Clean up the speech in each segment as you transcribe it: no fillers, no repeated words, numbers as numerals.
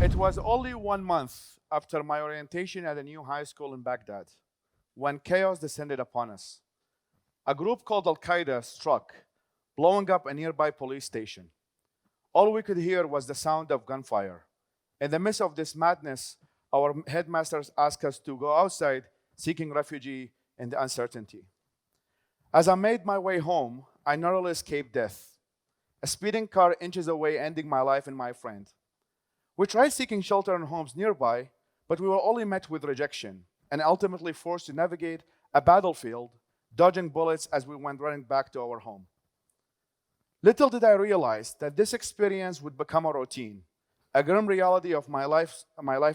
It was only 1 month after my orientation at a new high school in Baghdad when chaos descended upon us. A group called Al-Qaeda struck, blowing up a nearby police station. All we could hear was the sound of gunfire. In the midst of this madness, our headmasters asked us to go outside, seeking refuge in the uncertainty. As I made my way home, I narrowly escaped death. A speeding car inches away, ending my life and my friend. We tried seeking shelter in homes nearby, but we were only met with rejection and ultimately forced to navigate a battlefield, dodging bullets as we went running back to our home. Little did I realize that this experience would become a routine, a grim reality of my life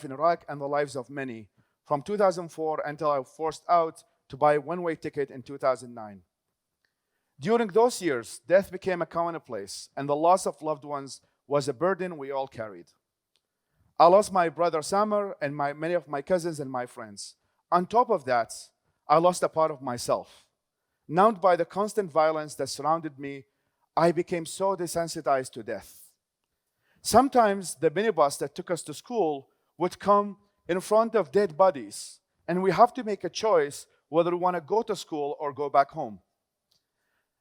in Iraq and the lives of many, from 2004 until I was forced out to buy a one-way ticket in 2009. During those years, death became a commonplace, and the loss of loved ones was a burden we all carried. I lost my brother Samar and many of my cousins and my friends. On top of that, I lost a part of myself. Numbed by the constant violence that surrounded me, I became so desensitized to death. Sometimes the minibus that took us to school would come in front of dead bodies, and we have to make a choice whether we want to go to school or go back home.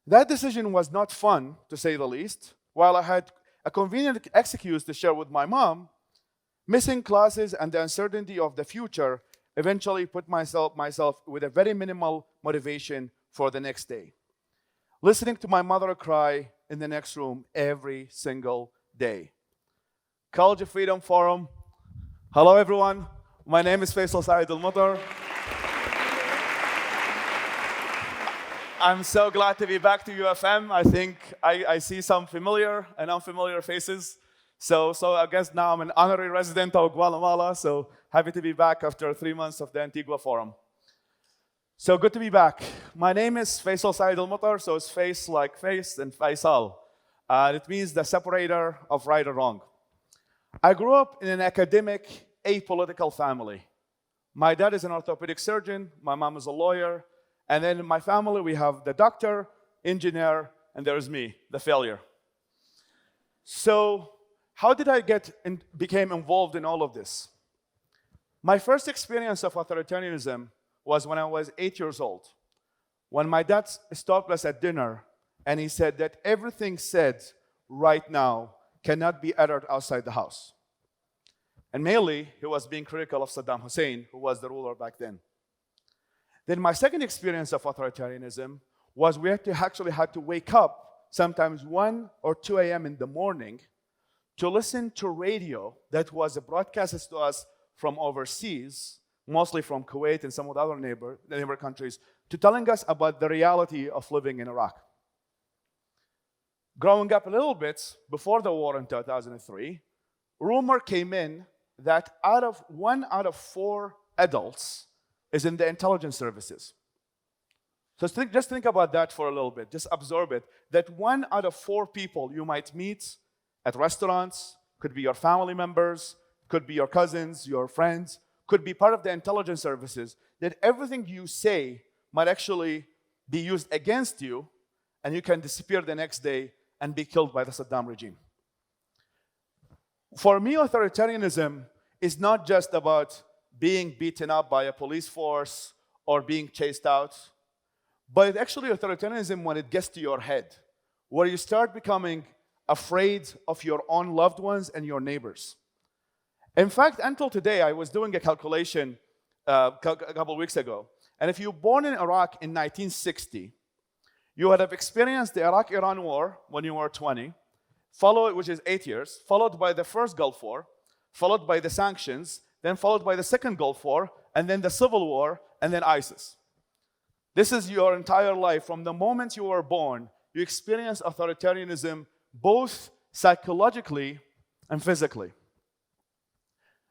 That decision was not fun, to say the least. While I had a convenient excuse to share with my mom, missing classes and the uncertainty of the future eventually put myself with a very minimal motivation for the next day. Listening to my mother cry in the next room every single day. College of Freedom Forum. Hello, everyone. My name is Faisal Al Mutar. I'm so glad to be back to UFM. I think I see some familiar and unfamiliar faces. So I guess now I'm an honorary resident of Guatemala, so happy to be back after 3 months of the Antigua Forum. So good to be back. My name is Faisal Al Mutar, so it's face like face and Faisal. It means the separator of right or wrong. I grew up in an academic, apolitical family. My dad is an orthopedic surgeon, my mom is a lawyer, and then in my family we have the doctor, engineer, and there's me, the failure. So how did I became involved in all of this? My first experience of authoritarianism was when I was 8 years old, when my dad stopped us at dinner and he said that everything said right now cannot be uttered outside the house. And mainly, he was being critical of Saddam Hussein, who was the ruler back then. Then my second experience of authoritarianism was we actually had to wake up sometimes 1 or 2 a.m. in the morning to listen to radio that was broadcasted to us from overseas, mostly from Kuwait and some of the other neighbor countries, to telling us about the reality of living in Iraq. Growing up a little bit before the war in 2003, rumor came in that 1 out of 4 adults is in the intelligence services. So just think about that for a little bit. Just absorb it. That 1 out of 4 people you might meet at restaurants, could be your family members, could be your cousins, your friends, could be part of the intelligence services, that everything you say might actually be used against you, and you can disappear the next day and be killed by the Saddam regime. For me, authoritarianism is not just about being beaten up by a police force or being chased out, but it's actually authoritarianism when it gets to your head, where you start becoming afraid of your own loved ones and your neighbors. In fact, until today, I was doing a calculation a couple of weeks ago, and if you were born in Iraq in 1960, you would have experienced the Iraq-Iran war when you were 20, which is 8 years, followed by the first Gulf War, followed by the sanctions, then followed by the second Gulf War, and then the Civil War, and then ISIS. This is your entire life. From the moment you were born, you experience authoritarianism both psychologically and physically.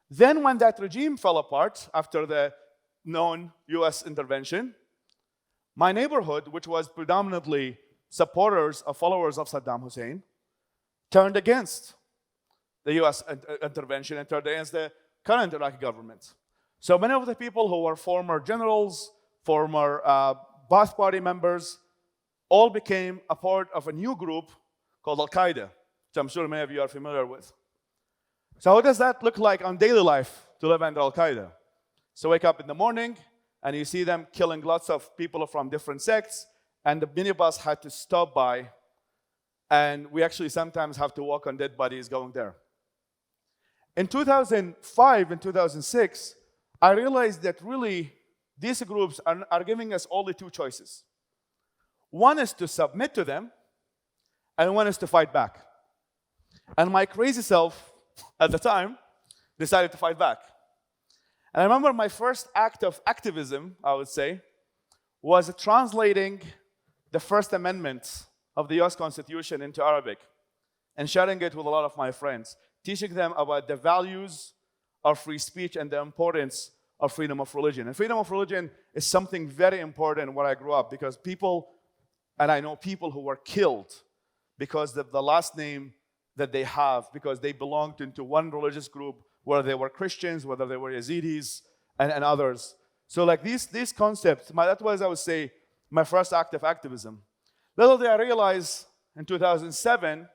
Then when that regime fell apart after the known US intervention, my neighborhood, which was predominantly followers of Saddam Hussein, turned against the US intervention and turned against the current Iraqi government. So many of the people who were former generals, former Ba'ath Party members, all became a part of a new group called Al-Qaeda, which I'm sure many of you are familiar with. So how does that look like on daily life to live under Al-Qaeda? So wake up in the morning, and you see them killing lots of people from different sects, and the minibus had to stop by, and we actually sometimes have to walk on dead bodies going there. In 2005 and 2006, I realized that really these groups are giving us only two choices. One is to submit to them, and one is to fight back. And my crazy self at the time decided to fight back. And I remember my first act of activism, I would say, was translating the First Amendment of the US Constitution into Arabic and sharing it with a lot of my friends, teaching them about the values of free speech and the importance of freedom of religion. And freedom of religion is something very important where I grew up, because people, and I know people who were killed because of the last name that they have, because they belonged into one religious group, whether they were Christians, whether they were Yazidis, and others. So like these concepts, that was, I would say, my first act of activism. Little did I realize, in 2007,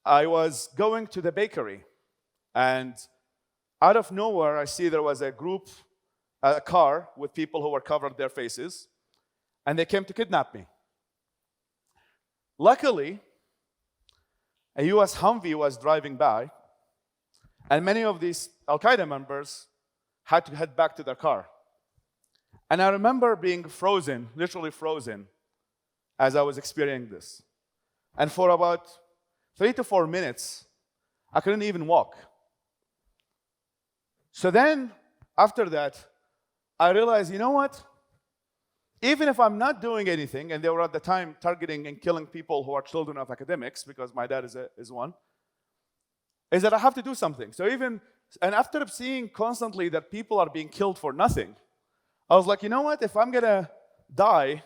I was going to the bakery, and out of nowhere, I see there was a group, a car with people who were covered their faces, and they came to kidnap me. Luckily, a US Humvee was driving by, and many of these Al-Qaeda members had to head back to their car. And I remember being frozen, literally frozen, as I was experiencing this. And for about 3 to 4 minutes, I couldn't even walk. So then, after that, I realized, you know what? Even if I'm not doing anything, and they were at the time targeting and killing people who are children of academics, because my dad is one, is that I have to do something. So and after seeing constantly that people are being killed for nothing, I was like, you know what? If I'm gonna die,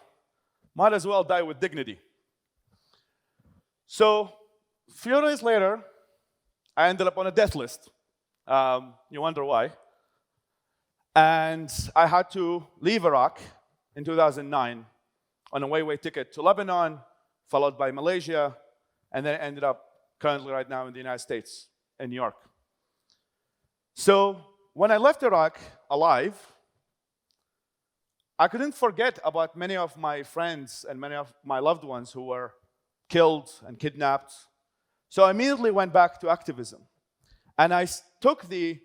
might as well die with dignity. So a few days later, I ended up on a death list. You wonder why. And I had to leave Iraq in 2009 on a one-way ticket to Lebanon, followed by Malaysia, and then ended up currently right now in the United States, in New York. So when I left Iraq alive, I couldn't forget about many of my friends and many of my loved ones who were killed and kidnapped. So I immediately went back to activism. And I took the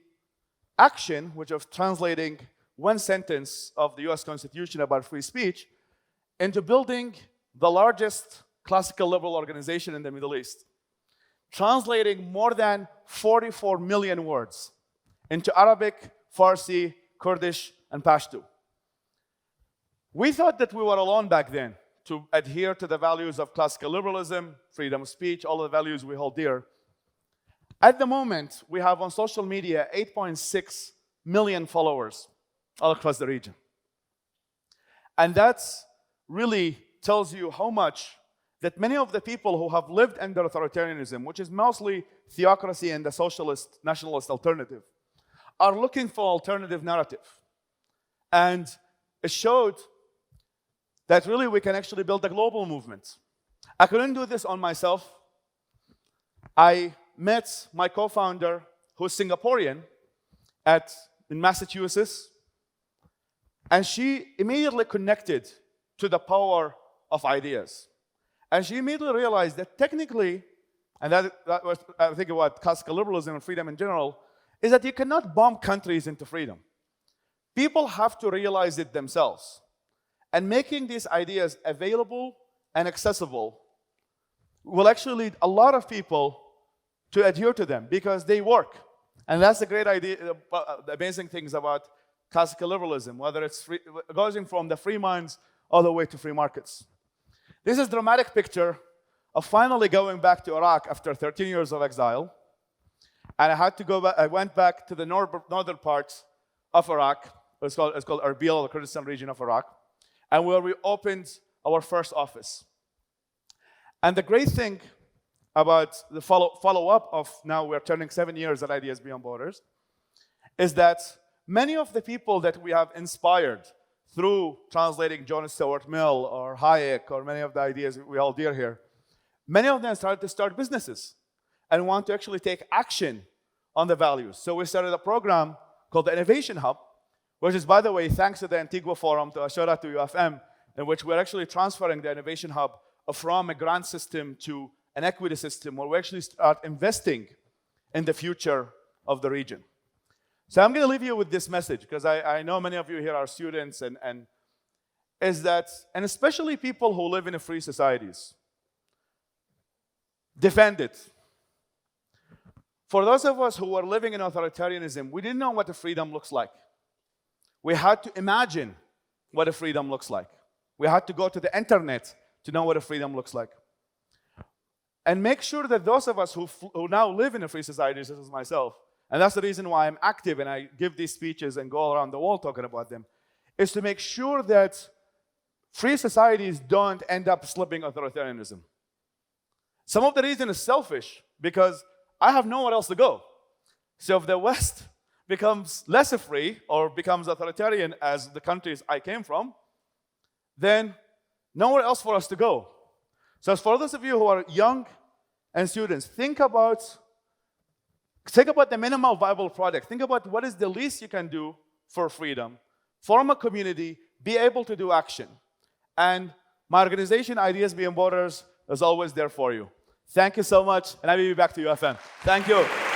action, which of translating one sentence of the US Constitution about free speech, into building the largest classical liberal organization in the Middle East, translating more than 44 million words into Arabic, Farsi, Kurdish, and Pashto. We thought that we were alone back then to adhere to the values of classical liberalism, freedom of speech, all the values we hold dear. At the moment, we have on social media 8.6 million followers all across the region. And that really tells you how much that many of the people who have lived under authoritarianism, which is mostly theocracy and the socialist, nationalist alternative, are looking for alternative narrative. And it showed that really we can actually build a global movement. I couldn't do this on myself. I met my co-founder, who's Singaporean, in Massachusetts, and she immediately connected to the power of ideas. And she immediately realized that technically, and that was, I think, what classical liberalism and freedom in general, is that you cannot bomb countries into freedom. People have to realize it themselves. And making these ideas available and accessible will actually lead a lot of people to adhere to them because they work. And that's the great idea, the amazing things about classical liberalism, whether it's going from the free minds all the way to free markets. This is a dramatic picture of finally going back to Iraq after 13 years of exile. And I had to go back, I went back to the northern parts of Iraq. It's called Erbil, the Kurdistan region of Iraq, and where we opened our first office. And the great thing about the follow-up of now we're turning 7 years at Ideas Beyond Borders is that many of the people that we have inspired through translating John Stuart Mill or Hayek or many of the ideas we hold dear here, many of them started to start businesses and want to actually take action on the values. So we started a program called the Innovation Hub, which is, by the way, thanks to the Antigua Forum, to a shout out to UFM, in which we're actually transferring the Innovation Hub from a grant system to an equity system where we actually start investing in the future of the region. So I'm going to leave you with this message, because I know many of you here are students, and especially people who live in free societies, defend it. For those of us who were living in authoritarianism, we didn't know what the freedom looks like. We had to imagine what a freedom looks like. We had to go to the internet to know what a freedom looks like. And make sure that those of us who now live in a free society, such as myself, and that's the reason why I'm active and I give these speeches and go around the world talking about them, is to make sure that free societies don't end up slipping authoritarianism. Some of the reason is selfish, because I have nowhere else to go. So if the West becomes less free or becomes authoritarian as the countries I came from, then nowhere else for us to go. So as for those of you who are young and students, think about the minimal viable product. Think about what is the least you can do for freedom. Form a community, be able to do action. And my organization, Ideas Beyond Borders, is always there for you. Thank you so much, and I will be back to UFM. Thank you.